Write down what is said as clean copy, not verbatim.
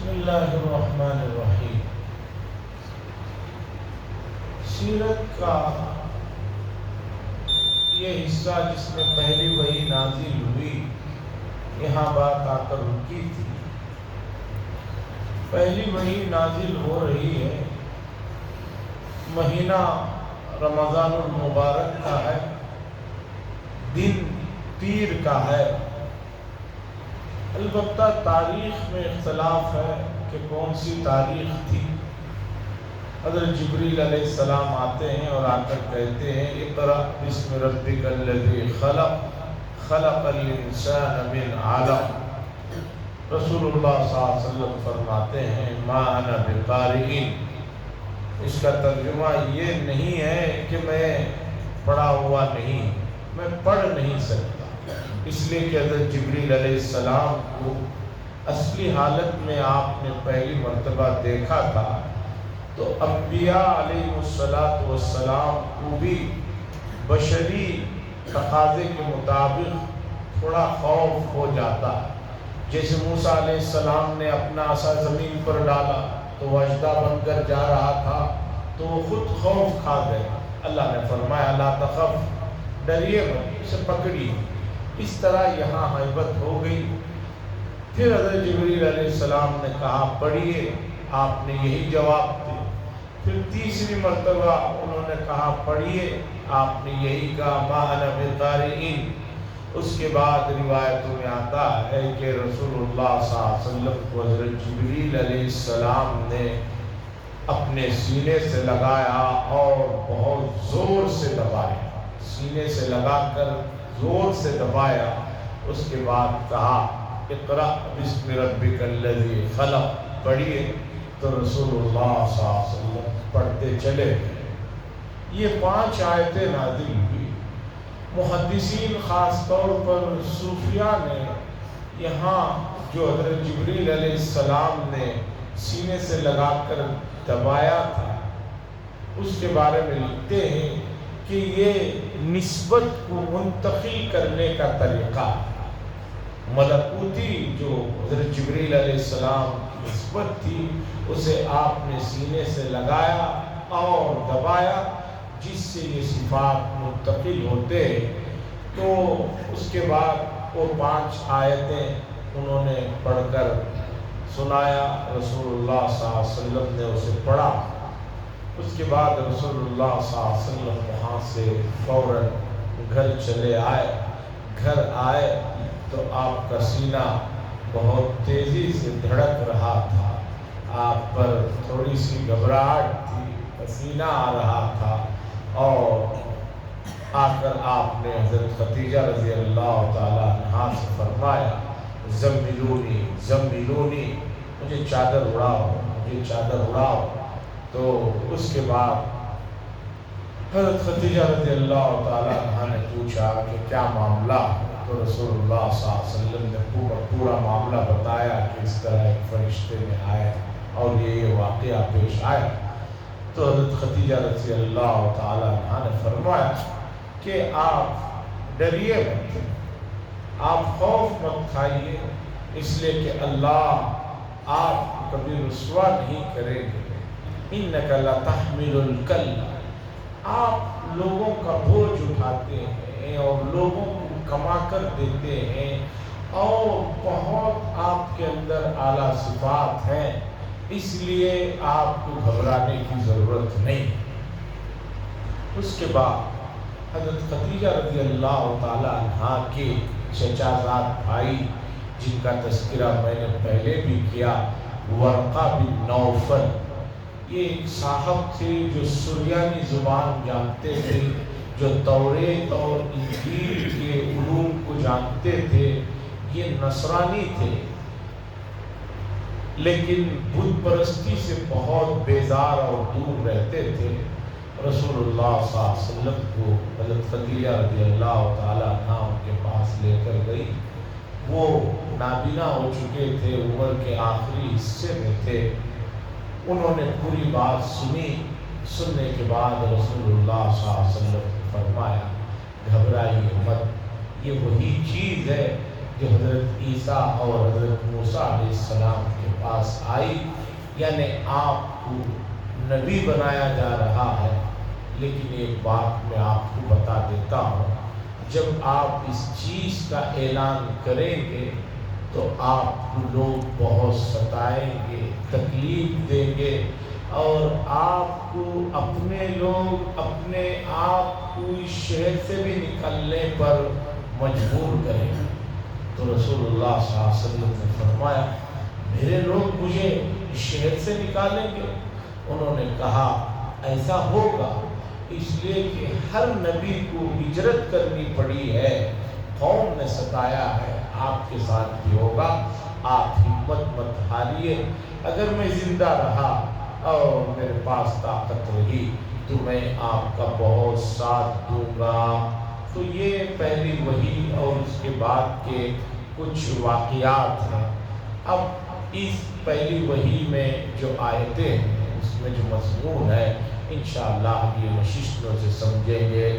بسم اللہ الرحمن الرحیم۔ سیرت کا یہ حصہ جس میں پہلی وحی نازل ہوئی، یہاں بات آ کر رکی تھی۔ پہلی وحی نازل ہو رہی ہے، مہینہ رمضان المبارک کا ہے، دن پیر کا ہے۔ البتہ تاریخ میں اختلاف ہے کہ کون سی تاریخ تھی۔ حضرت جبریل علیہ السلام آتے ہیں اور آ کر کہتے ہیں اقرأ بسم ربک الذی خلق خلق الانسان من علق۔ رسول اللہ صلی اللہ علیہ وسلم فرماتے ہیں ما انا بقارئ۔ اس کا ترجمہ یہ نہیں ہے کہ میں پڑھا ہوا نہیں، میں پڑھ نہیں سکتا، اس لیے کہ حضرت جبریل علیہ السلام کو اصلی حالت میں آپ نے پہلی مرتبہ دیکھا تھا تو انبیاء علیہ السلام کو بھی بشری تقاضے کے مطابق تھوڑا خوف ہو جاتا۔ جیسے موسیٰ علیہ السلام نے اپنا عصا زمین پر ڈالا تو وہ اژدہا بن کر جا رہا تھا تو وہ خود خوف کھا گئے۔ اللہ نے فرمایا لا تخف، ڈریے مت، اسے پکڑیے۔ اس طرح یہاں ہیبت ہو گئی۔ پھر حضرت جبریل علیہ السلام نے کہا پڑھیے، آپ نے یہی جواب دیا۔ پھر تیسری مرتبہ انہوں نے کہا پڑھیے، آپ نے یہی کہا ما انا بقارئ۔ اس کے بعد روایتوں میں آتا ہے کہ رسول اللہ صلی اللہ علیہ وسلم کو حضرت جبریل علیہ السلام نے اپنے سینے سے لگایا اور بہت زور سے دبایا، سینے سے لگا کر زور سے دبایا۔ اس کے بعد کہا اقرأ بسم ربک الذی خلق، پڑھیے۔ تو رسول اللہ صلی اللہ علیہ وسلم پڑھتے چلے گئے۔ یہ 5 آیتیں نازل ہوئی۔ محدثین خاص طور پر صوفیاء نے یہاں جو حضرت جبریل علیہ السلام نے سینے سے لگا کر دبایا تھا، اس کے بارے میں لکھتے ہیں کہ یہ نسبت کو منتقل کرنے کا طریقہ، ملکوتی جو حضرت جبریل علیہ السلام کی نسبت تھی اسے آپ نے سینے سے لگایا اور دبایا، جس سے یہ صفات منتقل ہوتے۔ تو اس کے بعد وہ 5 آیتیں انہوں نے پڑھ کر سنایا، رسول اللہ صلی اللہ علیہ وسلم نے اسے پڑھا۔ اس کے بعد رسول اللہ صلی اللہ علیہ وسلم وہاں سے فوراً گھر چلے آئے۔ گھر آئے تو آپ کا سینہ بہت تیزی سے دھڑک رہا تھا، آپ پر تھوڑی سی گھبراہٹ تھی، پسینہ آ رہا تھا، اور آ کر آپ نے حضرت خدیجہ رضی اللہ تعالیٰ عنہا سے فرمایا زملونی زملونی، مجھے چادر اڑاؤ، مجھے چادر اڑاؤ۔ تو اس کے بعد حضرت خدیجہ رضی اللہ تعالیٰ عنہا نے پوچھا کہ کیا معاملہ؟ تو رسول اللہ صلی اللہ علیہ وسلم نے پورا معاملہ بتایا کہ اس طرح ایک فرشتے میں آئے اور یہ واقعہ پیش آیا۔ تو حضرت خدیجہ رضی اللہ تعالیٰ عنہا نے فرمایا کہ آپ ڈریے مت، آپ خوف مت کھائیے، اس لیے کہ اللہ آپ کو کبھی رسوا نہیں کرے گے۔ انک لتحمل الکل، آپ لوگوں کا بوجھ اٹھاتے ہیں اور لوگوں کو کما کر دیتے ہیں، اور بہت آپ کے اندر اعلیٰ صفات ہیں، اس لیے آپ کو گھبرانے کی ضرورت نہیں۔ اس کے بعد حضرت خدیجہ رضی اللہ تعالیٰ عنہا کے چچا زاد بھائی جن کا تذکرہ میں نے پہلے بھی کیا، ورقہ بن نوفل، یہ ایک صاحب تھے جو سریانی زبان جانتے تھے، جو توریت اور انجیل کے علوم کو جانتے تھے۔ یہ نصرانی تھے لیکن بت پرستی سے بہت بیزار اور دور رہتے تھے۔ رسول اللہ صلی اللہ علیہ وسلم کو حضرت خدیجہ رضی اللہ تعالیٰ عنہا ان کے پاس لے کر گئی۔ وہ نابینا ہو چکے تھے، عمر کے آخری حصے میں تھے۔ انہوں نے پوری بات سنی، سننے کے بعد رسول اللہ صلی اللہ علیہ وسلم نے فرمایا گھبرائیے مت، یہ وہی چیز ہے جو حضرت عیسیٰ اور حضرت موسیٰ علیہ السلام کے پاس آئی، یعنی آپ کو نبی بنایا جا رہا ہے۔ لیکن ایک بات میں آپ کو بتا دیتا ہوں، جب آپ اس چیز کا اعلان کریں گے تو آپ کو لوگ بہت ستائیں گے، تکلیف دیں گے، اور آپ کو اپنے لوگ اپنے آپ کو اس شہر سے بھی نکلنے پر مجبور کریں گے۔ تو رسول اللہ صلی اللہ علیہ وسلم نے فرمایا میرے لوگ مجھے اس شہر سے نکالیں گے؟ انہوں نے کہا ایسا ہوگا، اس لیے کہ ہر نبی کو ہجرت کرنی پڑی ہے، قوم نے ستایا ہے، آپ کے ساتھ بھی ہوگا، آپ ہمت مت ہاریے، اگر میں زندہ رہا اور میرے پاس طاقت رہی تو میں آپ کا بہت ساتھ دوں گا۔ تو یہ پہلی وحی اور اس کے بعد کے کچھ واقعات ہیں۔ اب اس پہلی وحی میں جو آیتیں ہیں، اس میں جو مضمون ہے، انشاءاللہ یہ نشستوں سے سمجھیں گے۔